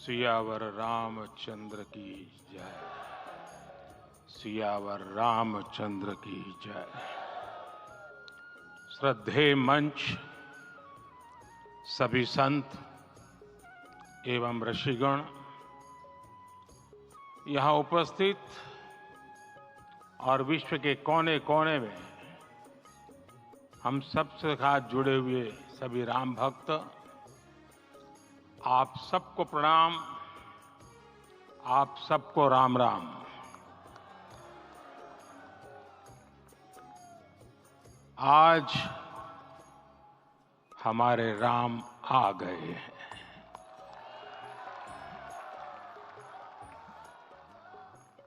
सियावर रामचंद्र की जय। सियावर रामचंद्र की जय। श्रद्धेय मंच, सभी संत एवं ऋषिगण, यहाँ उपस्थित और विश्व के कोने कोने में हम सबसे साथ जुड़े हुए सभी राम भक्त, आप सबको प्रणाम, आप सबको राम राम। आज हमारे राम आ गए हैं।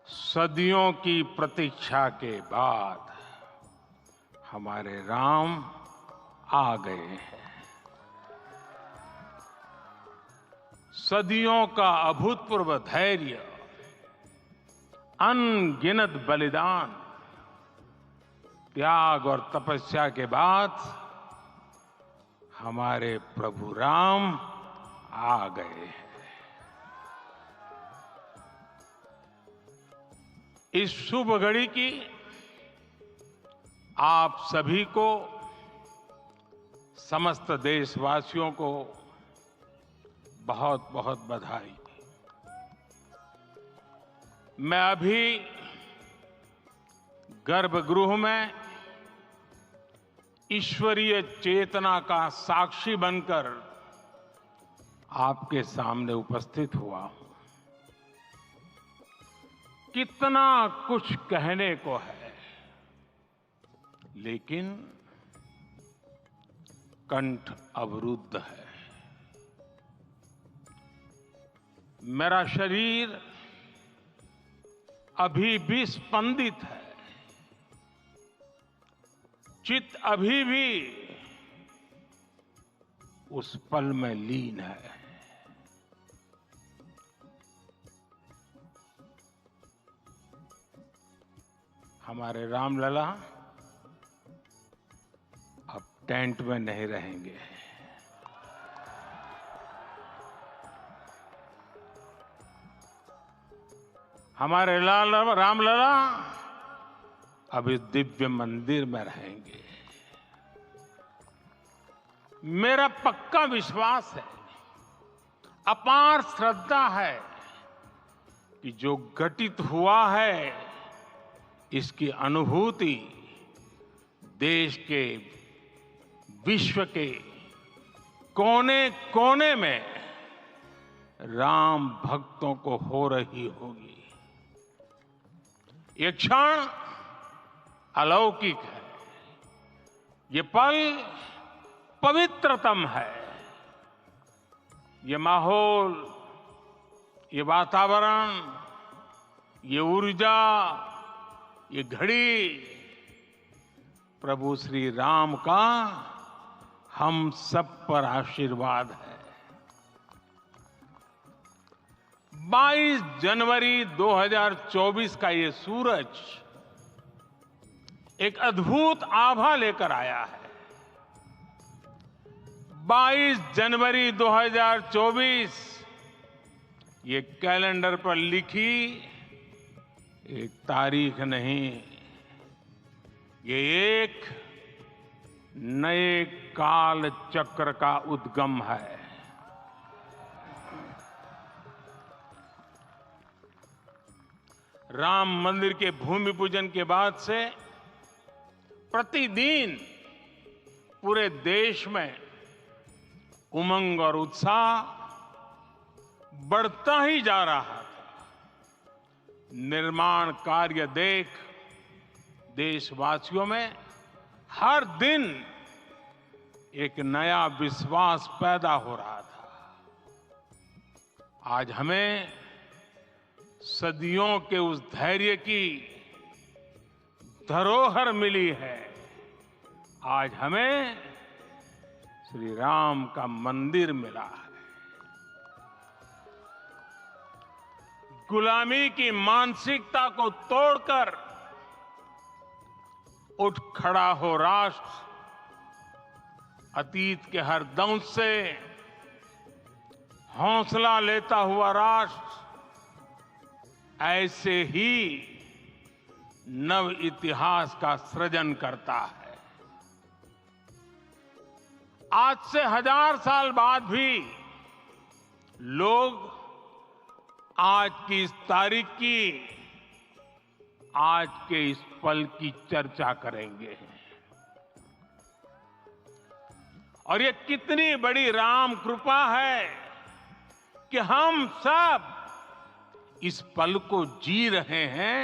सदियों की प्रतीक्षा के बाद हमारे राम आ गए हैं। सदियों का अभूतपूर्व धैर्य, अनगिनत बलिदान, त्याग और तपस्या के बाद हमारे प्रभु राम आ गए हैं। इस शुभ घड़ी की आप सभी को, समस्त देशवासियों को बहुत बहुत बधाई। मैं अभी गर्भगृह में ईश्वरीय चेतना का साक्षी बनकर आपके सामने उपस्थित हुआ हूं। कितना कुछ कहने को है, लेकिन कंठ अवरुद्ध है। मेरा शरीर अभी भी स्पंदित है, चित्त अभी भी उस पल में लीन है। हमारे रामलला अब टेंट में नहीं रहेंगे। हमारे रामलला अब इस दिव्य मंदिर में रहेंगे। मेरा पक्का विश्वास है, अपार श्रद्धा है कि जो घटित हुआ है, इसकी अनुभूति देश के, विश्व के कोने कोने में राम भक्तों को हो रही होगी। ये क्षण अलौकिक है, ये पल पवित्रतम है। ये माहौल, ये वातावरण, ये ऊर्जा, ये घड़ी प्रभु श्री राम का हम सब पर आशीर्वाद है। 22 जनवरी 2024 का ये सूरज एक अद्भुत आभा लेकर आया है। 22 जनवरी 2024 ये कैलेंडर पर लिखी एक तारीख नहीं, ये एक नए काल चक्र का उद्गम है। राम मंदिर के भूमि पूजन के बाद से प्रतिदिन पूरे देश में उमंग और उत्साह बढ़ता ही जा रहा था। निर्माण कार्य देख देशवासियों में हर दिन एक नया विश्वास पैदा हो रहा था। आज हमें सदियों के उस धैर्य की धरोहर मिली है। आज हमें श्री राम का मंदिर मिला है। गुलामी की मानसिकता को तोड़कर उठ खड़ा हो राष्ट्र। अतीत के हर दंश से हौसला लेता हुआ राष्ट्र ऐसे ही नव इतिहास का सृजन करता है। आज से 1000 साल बाद भी लोग आज की इस तारीख की, आज के इस पल की चर्चा करेंगे। और ये कितनी बड़ी राम कृपा है कि हम सब इस पल को जी रहे हैं,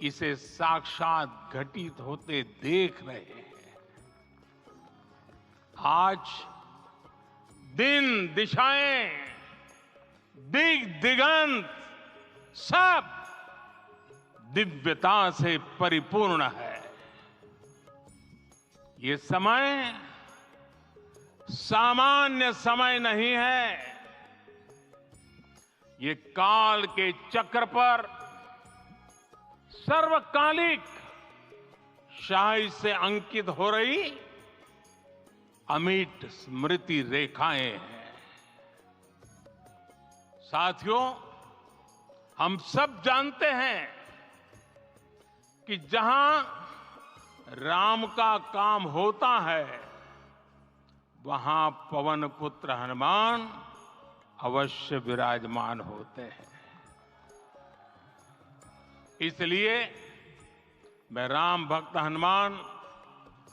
इसे साक्षात घटित होते देख रहे हैं। आज दिन दिशाएं, दिग दिगंत सब दिव्यता से परिपूर्ण है। ये समय सामान्य समय नहीं है। ये काल के चक्र पर सर्वकालिक शाही से अंकित हो रही अमिट स्मृति रेखाएं हैं। साथियों, हम सब जानते हैं कि जहां राम का काम होता है, वहां पवन पुत्र हनुमान अवश्य विराजमान होते हैं। इसलिए मैं राम भक्त हनुमान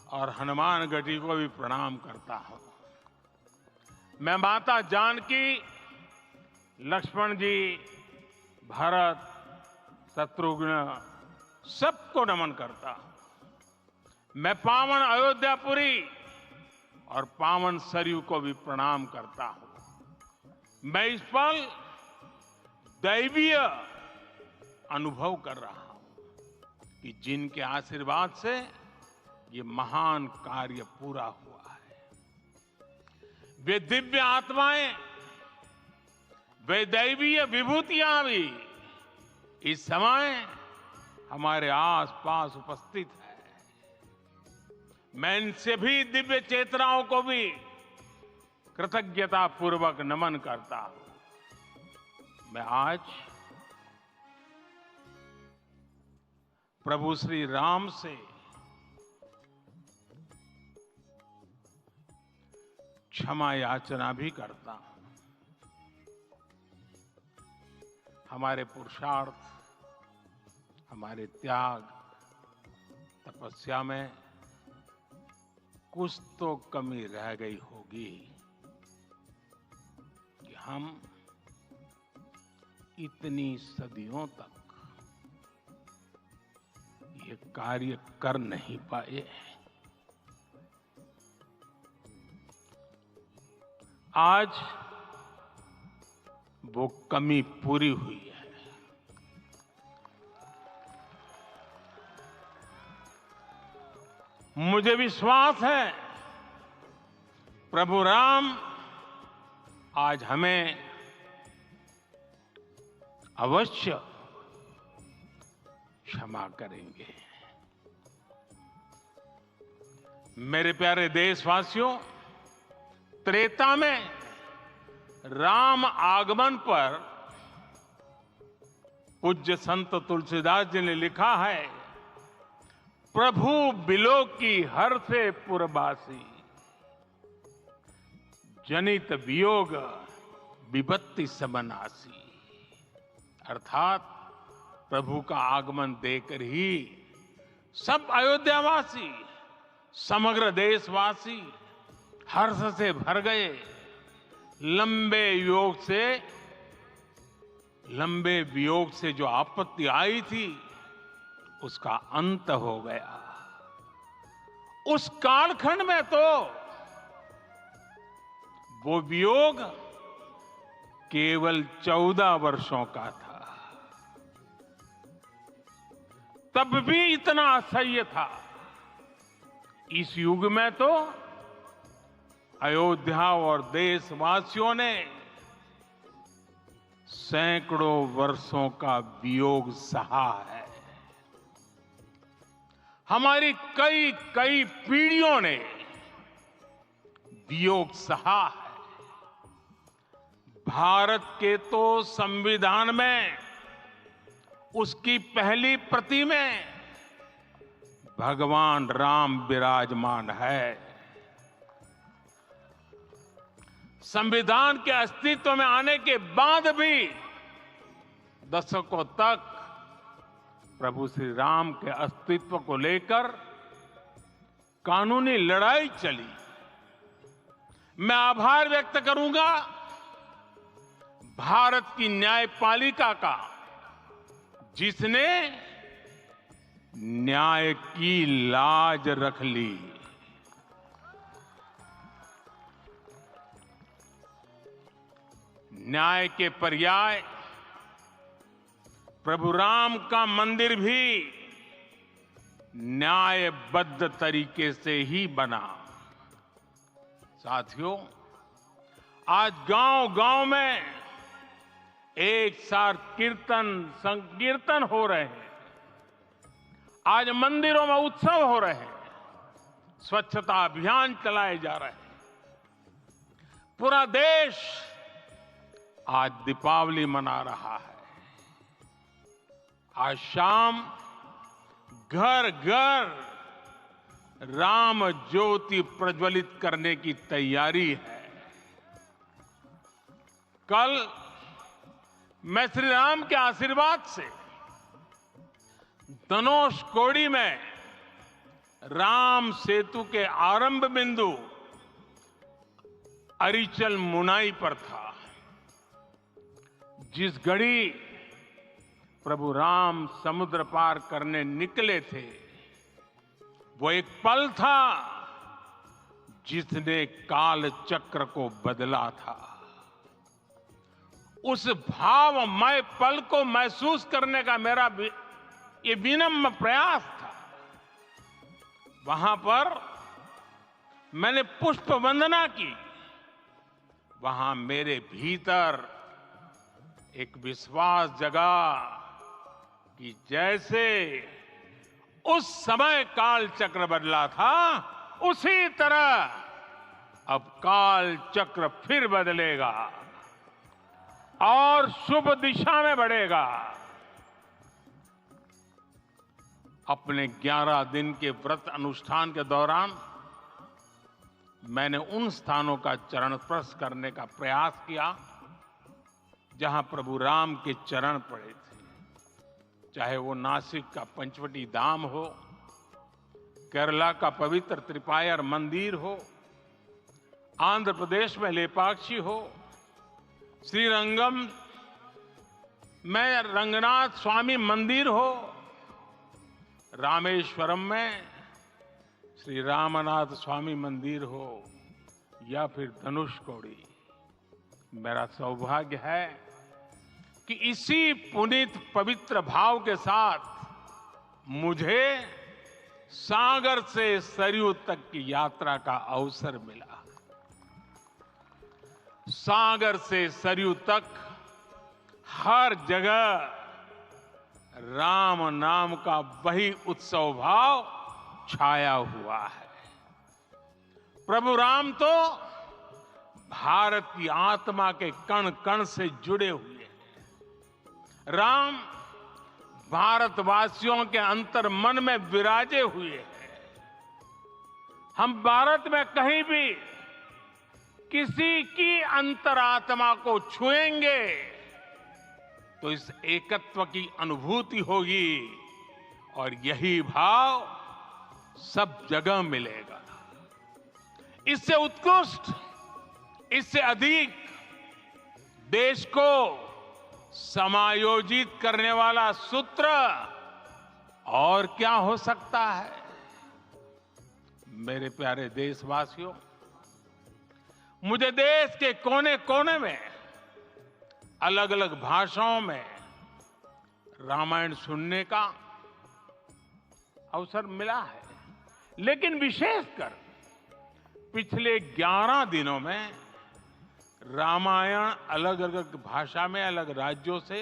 और हनुमान गढ़ी को भी प्रणाम करता हूं। मैं माता जानकी, लक्ष्मण जी, भरत, शत्रुघ्न सबको नमन करता हूं। मैं पावन अयोध्यापुरी और पावन सरयू को भी प्रणाम करता हूं। मैं इस पल दैवीय अनुभव कर रहा हूं कि जिनके आशीर्वाद से ये महान कार्य पूरा हुआ है। वे दिव्य आत्माएं, वे दैवीय विभूतियां भी इस समय हमारे आसपास उपस्थित है। मैं इनसे भी दिव्य चेतनाओं को भी कृतज्ञता पूर्वक नमन करता हूं। मैं आज प्रभु श्री राम से क्षमा याचना भी करता हूं। हमारे पुरुषार्थ, हमारे त्याग, तपस्या में कुछ तो कमी रह गई होगी कि हम इतनी सदियों तक ये कार्य कर नहीं पाए। आज वो कमी पूरी हुई है। मुझे विश्वास है प्रभु राम आज हमें अवश्य क्षमा करेंगे। मेरे प्यारे देशवासियों, त्रेता में राम आगमन पर पूज्य संत तुलसीदास जी ने लिखा है, प्रभु बिलो की हर से पुरबासी, जनित वियोग विपत्ति समनासी। अर्थात प्रभु का आगमन देकर ही सब अयोध्यावासी, समग्र देशवासी हर्ष से भर गए। लंबे वियोग से जो आपत्ति आई थी, उसका अंत हो गया। उस कालखंड में तो वो वियोग केवल 14 वर्षों का था। तब भी इतना असह्य था। इस युग में तो अयोध्या और देशवासियों ने सैकड़ों वर्षों का वियोग सहा है। हमारी कई कई पीढ़ियों ने वियोग सहा है। भारत के तो संविधान में उसकी पहली प्रति में भगवान राम विराजमान है। संविधान के अस्तित्व में आने के बाद भी दशकों तक प्रभु श्री राम के अस्तित्व को लेकर कानूनी लड़ाई चली। मैं आभार व्यक्त करूंगा भारत की न्यायपालिका का, जिसने न्याय की लाज रख ली। न्याय के पर्याय प्रभु राम का मंदिर भी न्यायबद्ध तरीके से ही बना। साथियों, आज गांव-गांव में एक साथ कीर्तन संकीर्तन हो रहे हैं। आज मंदिरों में उत्सव हो रहे हैं, स्वच्छता अभियान चलाए जा रहे हैं। पूरा देश आज दीपावली मना रहा है। आज शाम घर घर राम ज्योति प्रज्वलित करने की तैयारी है। कल मैं श्री राम के आशीर्वाद से धनुषकोडी में राम सेतु के आरंभ बिंदु अरिचल मुनाई पर था। जिस घड़ी प्रभु राम समुद्र पार करने निकले थे, वो एक पल था जिसने काल चक्र को बदला था। उस भावमय पल को महसूस करने का मेरा ये विनम्र प्रयास था। वहां पर मैंने पुष्प वंदना की। वहां मेरे भीतर एक विश्वास जगा कि जैसे उस समय काल चक्र बदला था, उसी तरह अब काल चक्र फिर बदलेगा और शुभ दिशा में बढ़ेगा। अपने 11 दिन के व्रत अनुष्ठान के दौरान मैंने उन स्थानों का चरण स्पर्श करने का प्रयास किया जहां प्रभु राम के चरण पड़े थे। चाहे वो नासिक का पंचवटी धाम हो, केरला का पवित्र त्रिपायर मंदिर हो, आंध्र प्रदेश में लेपाक्षी हो, श्रीरंगम में रंगनाथ स्वामी मंदिर हो, रामेश्वरम में श्री रामनाथ स्वामी मंदिर हो, या फिर धनुषकोडी। मेरा सौभाग्य है कि इसी पुनीत पवित्र भाव के साथ मुझे सागर से सरयू तक की यात्रा का अवसर मिला। सागर से सरयू तक हर जगह राम नाम का वही उत्सव भाव छाया हुआ है। प्रभु राम तो भारत की आत्मा के कण कण से जुड़े हुए हैं। राम भारतवासियों के अंतर मन में विराजे हुए हैं। हम भारत में कहीं भी किसी की अंतरात्मा को छुएंगे तो इस एकत्व की अनुभूति होगी, और यही भाव सब जगह मिलेगा। इससे उत्कृष्ट, इससे अधिक देश को समायोजित करने वाला सूत्र और क्या हो सकता है। मेरे प्यारे देशवासियों, मुझे देश के कोने कोने में अलग अलग भाषाओं में रामायण सुनने का अवसर मिला है, लेकिन विशेषकर पिछले 11 दिनों में रामायण अलग अलग भाषा में अलग राज्यों से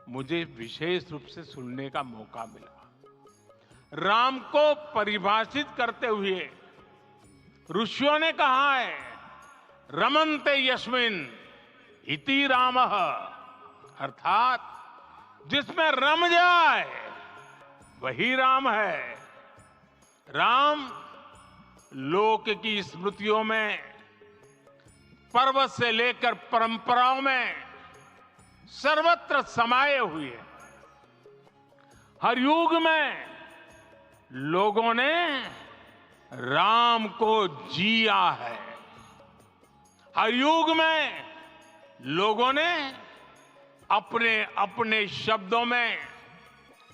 मुझे विशेष रूप से सुनने का मौका मिला। राम को परिभाषित करते हुए ऋषियों ने कहा है, रमन्ते यस्मिन् इति रामः, अर्थात जिसमें रम जाए वही राम है। राम लोक की स्मृतियों में, पर्वत से लेकर परंपराओं में सर्वत्र समाये हुए हैं। हर युग में लोगों ने राम को जिया है। हर युग में लोगों ने अपने अपने शब्दों में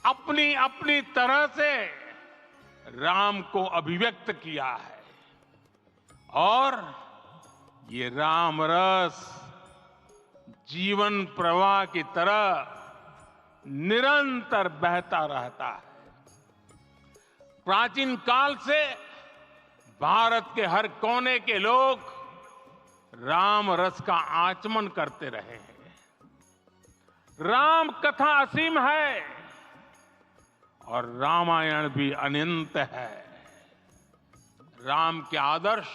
अपनी अपनी तरह से राम को अभिव्यक्त किया है। और ये राम रस जीवन प्रवाह की तरह निरंतर बहता रहता है। प्राचीन काल से भारत के हर कोने के लोग राम रस का आचमन करते रहे हैं। राम कथा असीम है और रामायण भी अनंत है। राम के आदर्श,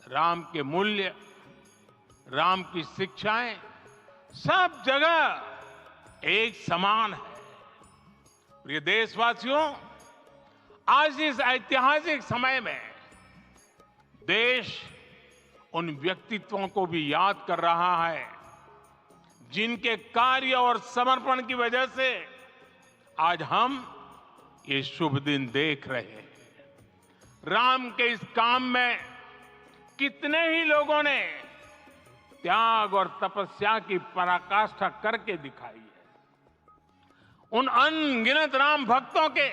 राम के मूल्य, राम की शिक्षाएं सब जगह एक समान है। प्रिय देशवासियों, आज इस ऐतिहासिक समय में देश उन व्यक्तित्वों को भी याद कर रहा है जिनके कार्य और समर्पण की वजह से आज हम ये शुभ दिन देख रहे हैं। राम के इस काम में कितने ही लोगों ने त्याग और तपस्या की पराकाष्ठा करके दिखाई है। उन अनगिनत राम भक्तों के,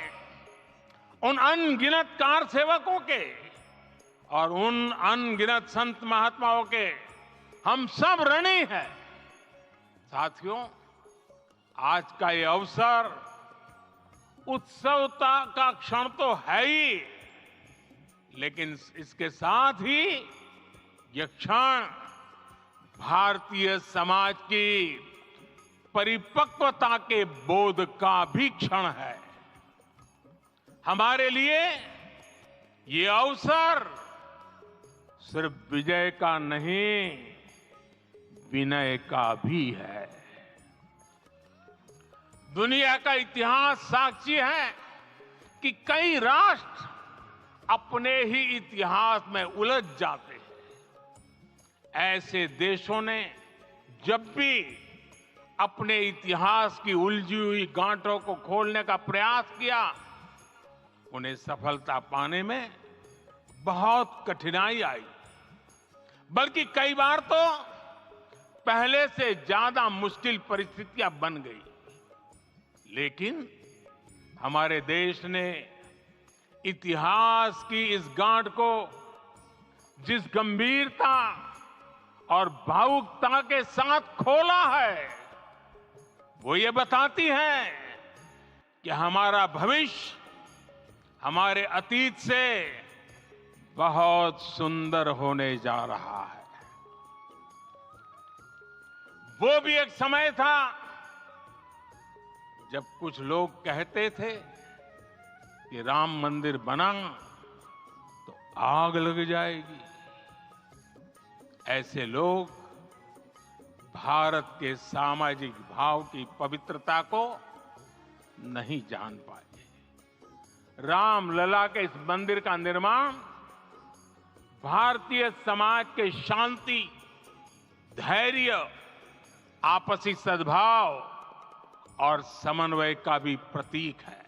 उन अनगिनत कार सेवकों के और उन अनगिनत संत महात्माओं के हम सब ऋणी हैं। साथियों, आज का ये अवसर उत्सवता का क्षण तो है ही, लेकिन इसके साथ ही यह क्षण भारतीय समाज की परिपक्वता के बोध का भी क्षण है। हमारे लिए ये अवसर सिर्फ विजय का नहीं, विनय का भी है। दुनिया का इतिहास साक्षी है कि कई राष्ट्र अपने ही इतिहास में उलझ जाते हैं। ऐसे देशों ने जब भी अपने इतिहास की उलझी हुई गांठों को खोलने का प्रयास किया, उन्हें सफलता पाने में बहुत कठिनाई आई, बल्कि कई बार तो पहले से ज्यादा मुश्किल परिस्थितियां बन गई। लेकिन हमारे देश ने इतिहास की इस गांठ को जिस गंभीरता और भावुकता के साथ खोला है, वो ये बताती है कि हमारा भविष्य हमारे अतीत से बहुत सुंदर होने जा रहा है। वो भी एक समय था जब कुछ लोग कहते थे कि राम मंदिर बना तो आग लग जाएगी। ऐसे लोग भारत के सामाजिक भाव की पवित्रता को नहीं जान पाए। रामलला के इस मंदिर का निर्माण भारतीय समाज के शांति, धैर्य, आपसी सद्भाव और समन्वय का भी प्रतीक है।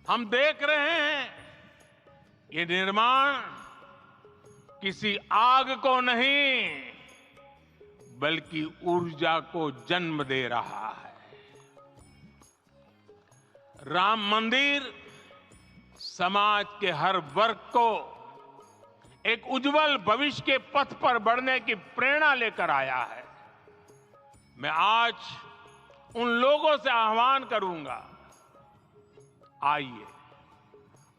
हम देख रहे हैं ये निर्माण किसी आग को नहीं, बल्कि ऊर्जा को जन्म दे रहा है। राम मंदिर समाज के हर वर्ग को एक उज्जवल भविष्य के पथ पर बढ़ने की प्रेरणा लेकर आया है। मैं आज उन लोगों से आह्वान करूंगा, आइए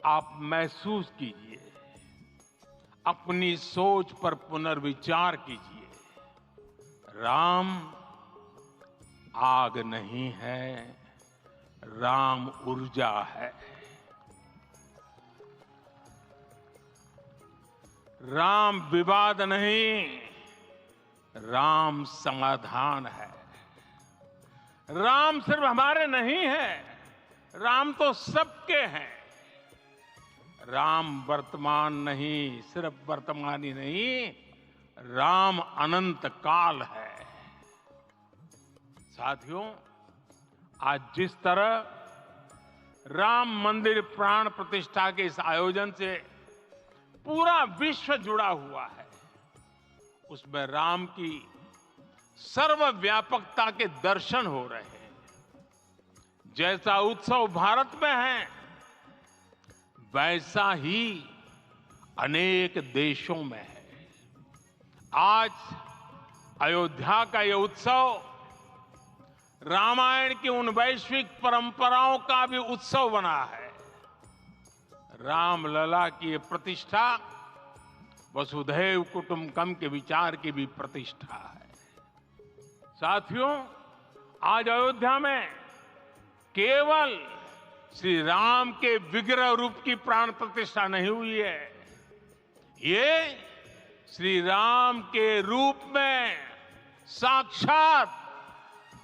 आप महसूस कीजिए, अपनी सोच पर पुनर्विचार कीजिए। राम आग नहीं है, राम ऊर्जा है। राम विवाद नहीं, राम समाधान है। राम सिर्फ हमारे नहीं है, राम तो सबके हैं। राम वर्तमान नहीं, सिर्फ वर्तमान ही नहीं, राम अनंत काल है। साथियों, आज जिस तरह राम मंदिर प्राण प्रतिष्ठा के इस आयोजन से पूरा विश्व जुड़ा हुआ है, उसमें राम की सर्वव्यापकता के दर्शन हो रहे हैं। जैसा उत्सव भारत में है, वैसा ही अनेक देशों में है। आज अयोध्या का यह उत्सव रामायण की उन वैश्विक परंपराओं का भी उत्सव बना है। रामलला की ये प्रतिष्ठा वसुधैव कुटुंबकम के विचार की भी प्रतिष्ठा है। साथियों, आज अयोध्या में केवल श्री राम के विग्रह रूप की प्राण प्रतिष्ठा नहीं हुई है, ये श्री राम के रूप में साक्षात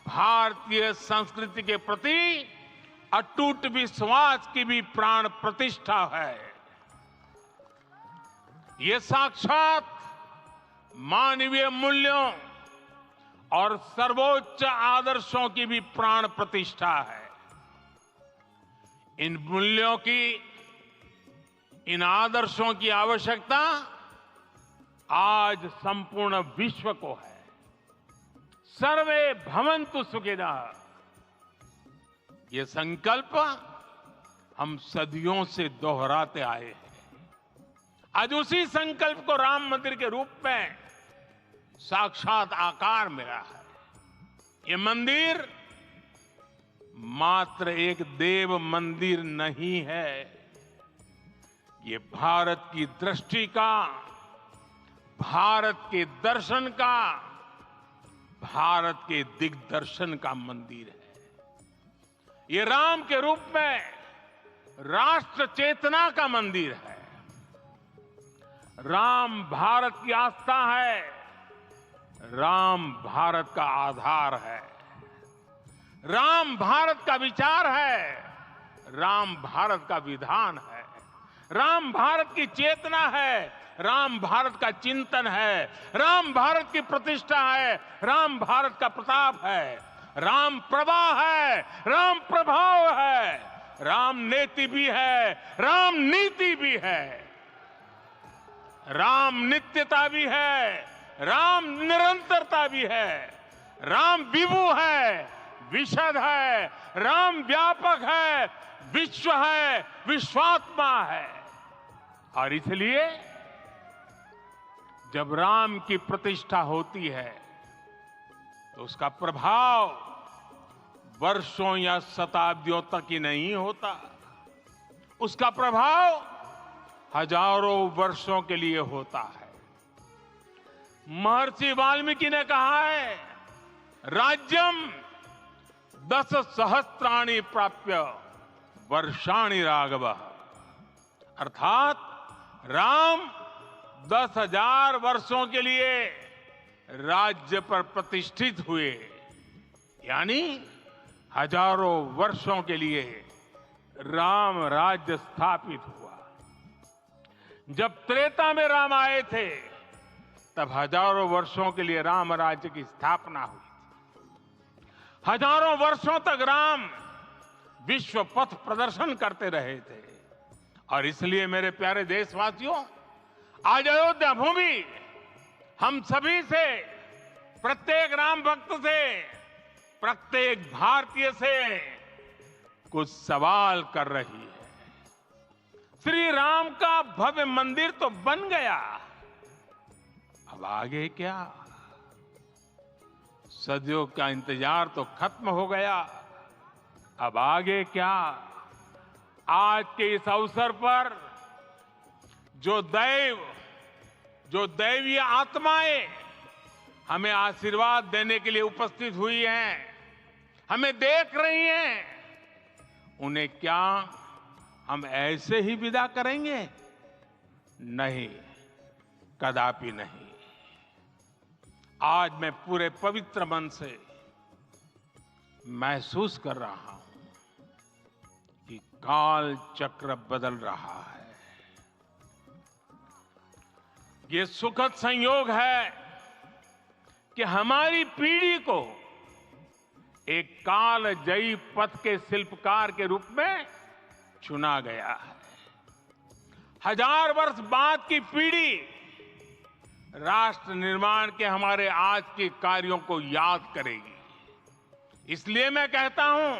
भारतीय संस्कृति के प्रति अटूट विश्वास की भी प्राण प्रतिष्ठा है। ये साक्षात मानवीय मूल्यों और सर्वोच्च आदर्शों की भी प्राण प्रतिष्ठा है। इन मूल्यों की, इन आदर्शों की आवश्यकता आज संपूर्ण विश्व को है। सर्वे भवन्तु सुखिनः, ये संकल्प हम सदियों से दोहराते आए हैं। आज उसी संकल्प को राम मंदिर के रूप में साक्षात आकार मिला है। ये मंदिर मात्र एक देव मंदिर नहीं है, ये भारत की दृष्टि का, भारत के दर्शन का, भारत के दिग्दर्शन का मंदिर है। ये राम के रूप में राष्ट्र चेतना का मंदिर है। राम भारत की आस्था है, राम भारत का आधार है, राम भारत का विचार है, राम भारत का विधान है, राम भारत की चेतना है, राम भारत का चिंतन है, राम भारत की प्रतिष्ठा है, राम भारत का प्रताप है, राम प्रवाह है, राम प्रभाव है, राम नेति भी है, राम नीति भी है, राम नित्यता भी है, राम निरंतरता भी है, राम विभु है, विशद है, राम व्यापक है, विश्व है, विश्वात्मा है। और इसलिए जब राम की प्रतिष्ठा होती है तो उसका प्रभाव वर्षों या शताब्दियों तक ही नहीं होता, उसका प्रभाव हजारों वर्षों के लिए होता है। महर्षि वाल्मीकि ने कहा है, राज्यम 10 सहस्त्राणि प्राप्य वर्षाणि राघवः, अर्थात राम 10,000 वर्षों के लिए राज्य पर प्रतिष्ठित हुए, यानी हजारों वर्षों के लिए राम राज्य स्थापित हुआ। जब त्रेता में राम आए थे, तब हजारों वर्षों के लिए राम राज्य की स्थापना हुई थी। हजारों वर्षों तक राम विश्व पथ प्रदर्शन करते रहे थे। और इसलिए मेरे प्यारे देशवासियों, आज अयोध्या भूमि हम सभी से, प्रत्येक राम भक्त से, प्रत्येक भारतीय से कुछ सवाल कर रही है। श्री राम का भव्य मंदिर तो बन गया, अब आगे क्या? सदियों का इंतजार तो खत्म हो गया, अब आगे क्या? आज के इस अवसर पर जो दैवीय आत्माएं हमें आशीर्वाद देने के लिए उपस्थित हुई हैं, हमें देख रही हैं, उन्हें क्या हम ऐसे ही विदा करेंगे? नहीं, कदापि नहीं। आज मैं पूरे पवित्र मन से महसूस कर रहा हूं कि काल चक्र बदल रहा है। ये सुखद संयोग है कि हमारी पीढ़ी को एक कालजयी पथ के शिल्पकार के रूप में चुना गया है। 1000 वर्ष बाद की पीढ़ी राष्ट्र निर्माण के हमारे आज के कार्यों को याद करेगी। इसलिए मैं कहता हूं,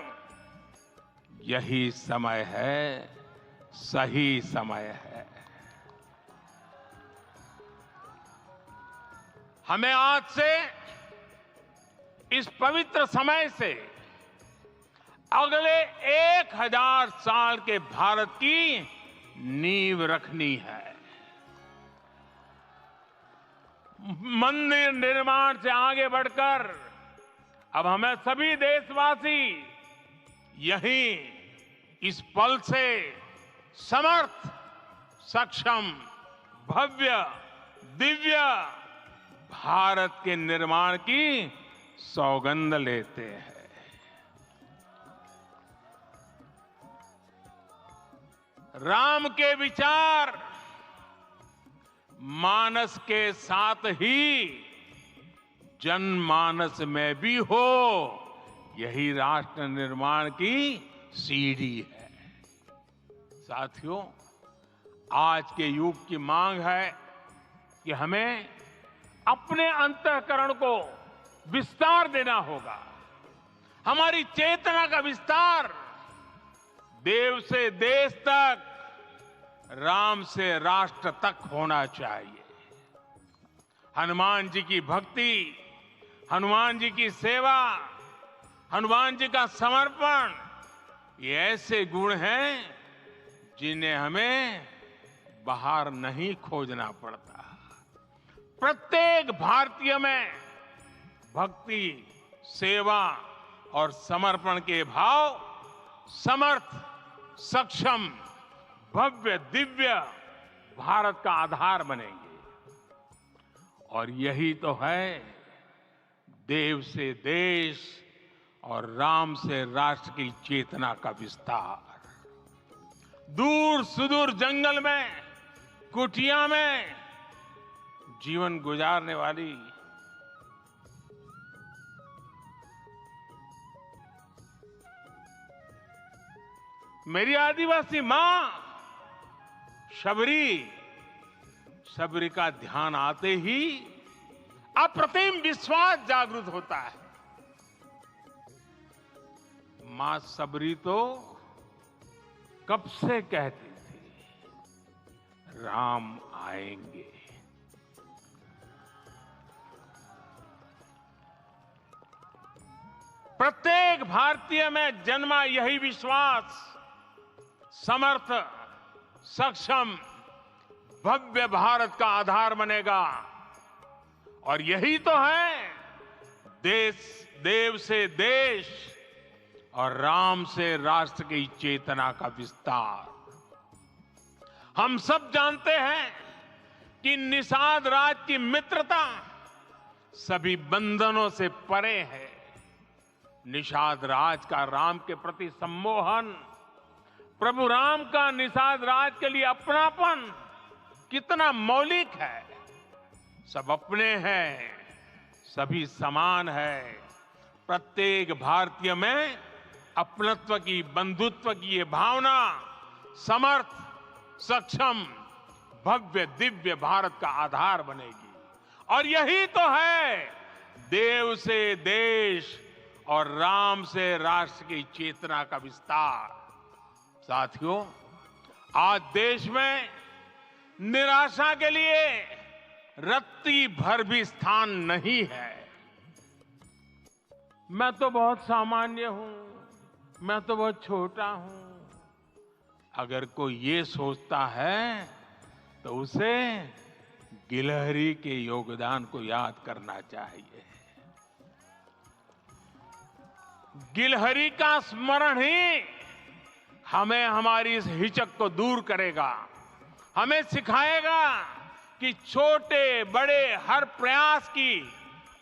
यही समय है, सही समय है। हमें आज से इस पवित्र समय से अगले 1000 साल के भारत की नींव रखनी है। मंदिर निर्माण से आगे बढ़कर अब हमें सभी देशवासी यहीं इस पल से समर्थ, सक्षम, भव्य, दिव्य भारत के निर्माण की सौगंध लेते हैं। राम के विचार मानस के साथ ही जनमानस में भी हो, यही राष्ट्र निर्माण की सीढ़ी है। साथियों, आज के युग की मांग है कि हमें अपने अंतःकरण को विस्तार देना होगा। हमारी चेतना का विस्तार देव से देश तक, राम से राष्ट्र तक होना चाहिए। हनुमान जी की भक्ति, हनुमान जी की सेवा, हनुमान जी का समर्पण, ये ऐसे गुण हैं जिन्हें हमें बाहर नहीं खोजना पड़ता। प्रत्येक भारतीय में भक्ति, सेवा और समर्पण के भाव समर्थ, सक्षम, भव्य, दिव्य भारत का आधार बनेंगे। और यही तो है देव से देश और राम से राष्ट्र की चेतना का विस्तार। दूर सुदूर जंगल में, कुटिया में जीवन गुजारने वाली मेरी आदिवासी मां शबरी का ध्यान आते ही अप्रतिम विश्वास जागृत होता है। मां शबरी तो कब से कहती थी, राम आएंगे। प्रत्येक भारतीय में जन्मा यही विश्वास समर्थ, सक्षम, भव्य भारत का आधार बनेगा। और यही तो है देव से देश और राम से राष्ट्र की चेतना का विस्तार। हम सब जानते हैं कि निषाद राज की मित्रता सभी बंधनों से परे है। निषाद राज का राम के प्रति सम्मोहन, प्रभु राम का निषाद राज के लिए अपनापन कितना मौलिक है। सब अपने हैं, सभी समान है। प्रत्येक भारतीय में अपनत्व की, बंधुत्व की ये भावना समर्थ, सक्षम, भव्य, दिव्य भारत का आधार बनेगी। और यही तो है देव से देश और राम से राष्ट्र की चेतना का विस्तार। साथियों, आज देश में निराशा के लिए रत्ती भर भी स्थान नहीं है। मैं तो बहुत सामान्य हूं, मैं तो बहुत छोटा हूं। अगर कोई ये सोचता है तो उसे गिलहरी के योगदान को याद करना चाहिए। गिलहरी का स्मरण ही हमें हमारी इस हिचक को दूर करेगा, हमें सिखाएगा कि छोटे बड़े हर प्रयास की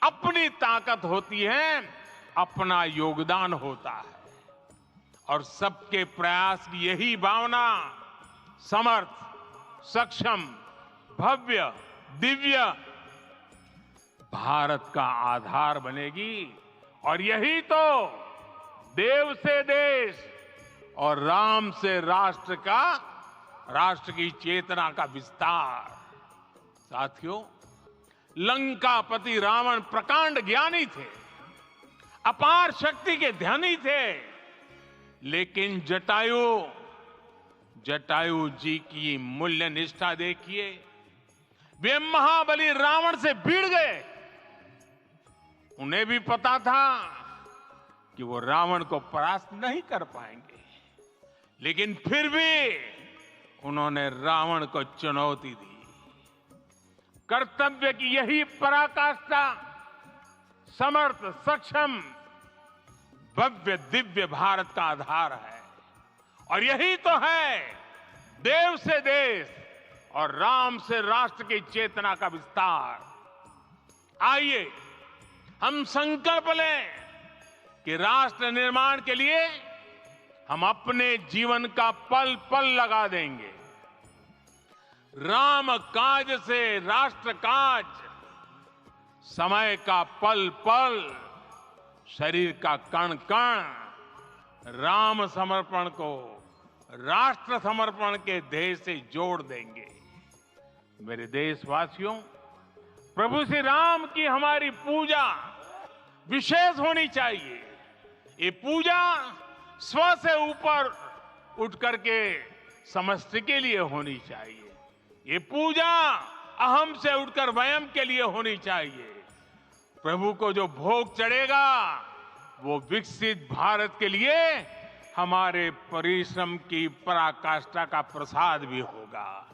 अपनी ताकत होती है, अपना योगदान होता है। और सबके प्रयास की यही भावना समर्थ, सक्षम, भव्य, दिव्य भारत का आधार बनेगी। और यही तो देव से देश और राम से राष्ट्र की चेतना का विस्तार। साथियों, लंकापति रावण प्रकांड ज्ञानी थे, अपार शक्ति के धनी थे, लेकिन जटायु जी की मूल्य निष्ठा देखिए। वे महाबली रावण से भिड़ गए। उन्हें भी पता था कि वो रावण को परास्त नहीं कर पाएंगे, लेकिन फिर भी उन्होंने रावण को चुनौती दी। कर्तव्य की यही पराकाष्ठा समर्थ, सक्षम, भव्य, दिव्य भारत का आधार है। और यही तो है देव से देश और राम से राष्ट्र की चेतना का विस्तार। आइए हम संकल्प लें कि राष्ट्र निर्माण के लिए हम अपने जीवन का पल पल लगा देंगे। राम काज से राष्ट्र काज, समय का पल पल, शरीर का कण कण राम समर्पण को राष्ट्र समर्पण के ध्येय से जोड़ देंगे। मेरे देशवासियों, प्रभु श्री राम की हमारी पूजा विशेष होनी चाहिए। ये पूजा स्व से ऊपर उठ करके समष्टि के लिए होनी चाहिए। ये पूजा अहम से उठकर वयम के लिए होनी चाहिए। प्रभु को जो भोग चढ़ेगा वो विकसित भारत के लिए हमारे परिश्रम की पराकाष्ठा का प्रसाद भी होगा।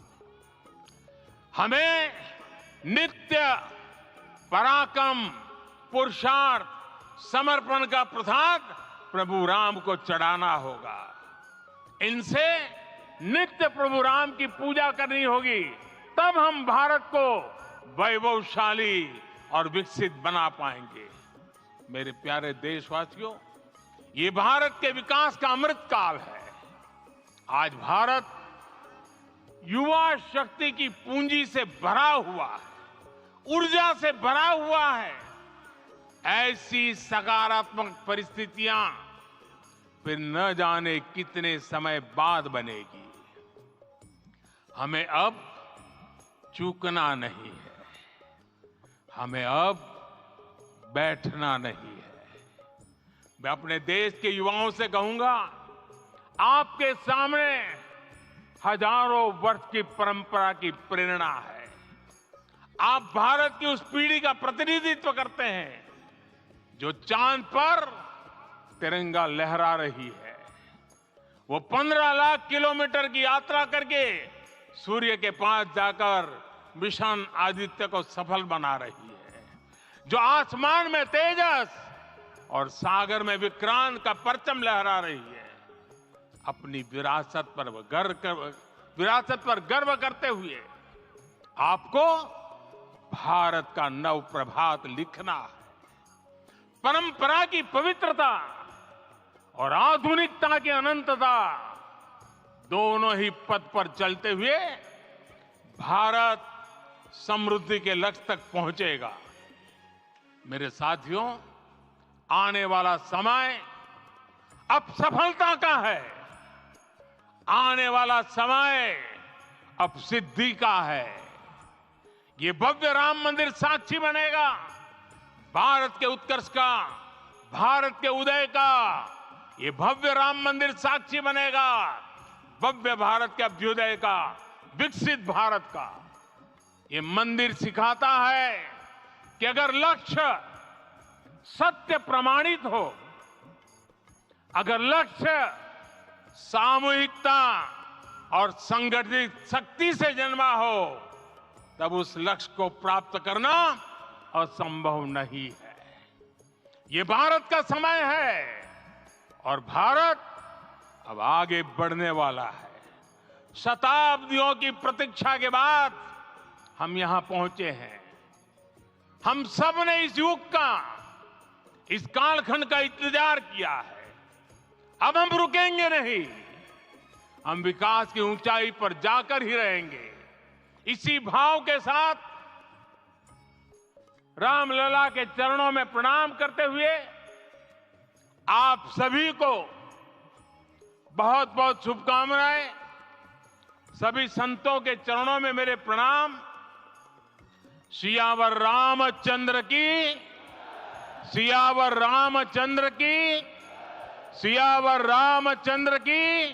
हमें नित्य पराक्रम, पुरुषार्थ, समर्पण का प्रसाद प्रभु राम को चढ़ाना होगा। इनसे नित्य प्रभु राम की पूजा करनी होगी, तब हम भारत को वैभवशाली और विकसित बना पाएंगे। मेरे प्यारे देशवासियों, ये भारत के विकास का अमृत काल है। आज भारत युवा शक्ति की पूंजी से भरा हुआ है, ऊर्जा से भरा हुआ है। ऐसी सकारात्मक परिस्थितियां फिर न जाने कितने समय बाद बनेगी। हमें अब चूकना नहीं है, हमें अब बैठना नहीं है। मैं अपने देश के युवाओं से कहूंगा, आपके सामने हजारों वर्ष की परंपरा की प्रेरणा है। आप भारत की उस पीढ़ी का प्रतिनिधित्व करते हैं जो चांद पर तिरंगा लहरा रही है। वो 15 लाख किलोमीटर की यात्रा करके सूर्य के पास जाकर मिशन आदित्य को सफल बना रही है। जो आसमान में तेजस और सागर में विक्रांत का परचम लहरा रही है। अपनी विरासत पर गर्व करते हुए आपको भारत का नव प्रभात लिखना है। परंपरा की पवित्रता और आधुनिकता की अनंतता, दोनों ही पथ पर चलते हुए भारत समृद्धि के लक्ष्य तक पहुंचेगा। मेरे साथियों, आने वाला समय अब सफलता का है। आने वाला समय अब सिद्धि का है। ये भव्य राम मंदिर साक्षी बनेगा भारत के उत्कर्ष का, भारत के उदय का। ये भव्य राम मंदिर साक्षी बनेगा भव्य भारत के अभ्युदय का, विकसित भारत का। ये मंदिर सिखाता है कि अगर लक्ष्य सत्य प्रमाणित हो, अगर लक्ष्य सामूहिकता और संगठित शक्ति से जन्मा हो, तब उस लक्ष्य को प्राप्त करना असंभव नहीं है। ये भारत का समय है और भारत अब आगे बढ़ने वाला है। शताब्दियों की प्रतीक्षा के बाद हम यहां पहुंचे हैं। हम सब ने इस युग का, इस कालखंड का इंतजार किया है। अब हम रुकेंगे नहीं, हम विकास की ऊंचाई पर जाकर ही रहेंगे। इसी भाव के साथ रामलला के चरणों में प्रणाम करते हुए आप सभी को बहुत बहुत शुभकामनाएं। सभी संतों के चरणों में मेरे प्रणाम। सियावर रामचंद्र की, सियावर रामचंद्र की, सियावर रामचंद्र की।